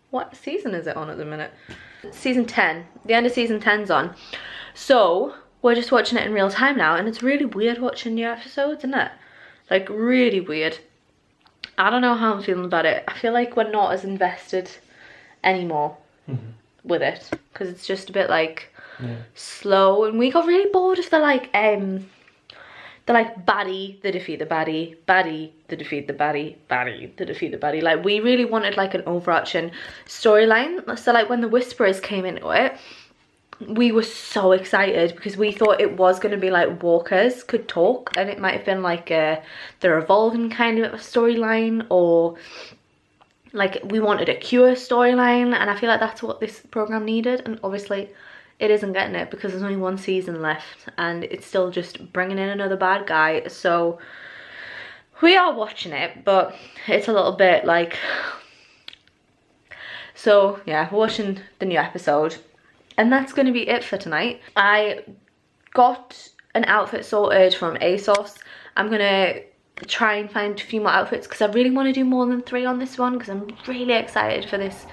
What season is it on at the minute? Season 10, the end of season 10's on. So we're just watching it in real time now, and it's really weird watching new episodes, isn't it? Like really weird. I don't know how I'm feeling about it. I feel like we're not as invested anymore with it because it's just a bit like slow, and we got really bored of the like baddie, the defeat the baddie, baddie, the defeat the baddie, baddie, the defeat the baddie. Like we really wanted like an overarching storyline. So like when the Whisperers came into it, we were so excited because we thought it was going to be like walkers could talk, and it might have been like the revolving kind of a storyline, or like we wanted a Cure storyline, and I feel like that's what this program needed, and obviously it isn't getting it because there's only one season left and it's still just bringing in another bad guy. So we are watching it, but it's a little bit like, so yeah, we're watching the new episode, and that's going to be it for tonight. I got an outfit sorted from ASOS. I'm gonna try and find a few more outfits because I really want to do more than 3 on this one because I'm really excited for this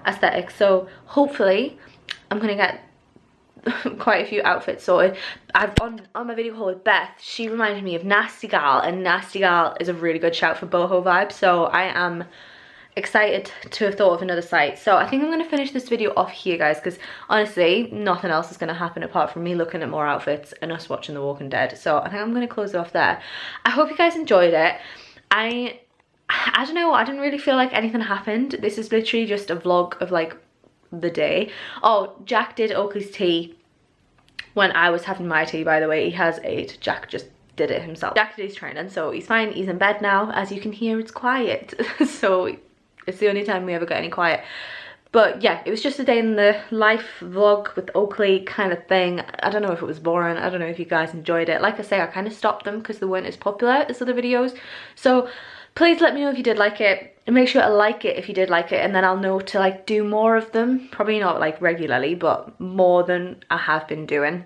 aesthetic. So hopefully I'm gonna get quite a few outfits sorted. I've on my video call with Beth, she reminded me of Nasty Gal, and Nasty Gal is a really good shout for boho vibes, so I am excited to have thought of another site. So I think I'm going to finish this video off here, guys, because honestly nothing else is going to happen apart from me looking at more outfits and us watching The Walking Dead. So I think I'm going to close it off there. I hope you guys enjoyed it. I don't know, I didn't really feel like anything happened. This is literally just a vlog of like the day. Oh, Jack did Oakley's tea when I was having my tea, by the way. He has ate. Jack just did it himself. Jack did his training, so he's fine. He's in bed now. As you can hear, it's quiet. So it's the only time we ever got any quiet. But yeah, it was just a day in the life vlog with Oakley kind of thing. I don't know if it was boring. I don't know if you guys enjoyed it. Like I say, I kind of stopped them because they weren't as popular as other videos. So please let me know if you did like it, and make sure to like it if you did like it, and then I'll know to like do more of them. Probably not like regularly, but more than I have been doing.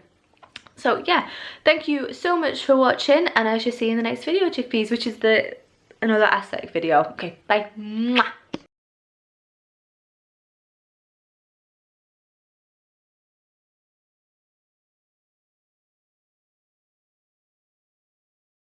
So yeah, thank you so much for watching, and I shall see you in the next video, chickpeas, which is another aesthetic video. Okay, bye. Mwah.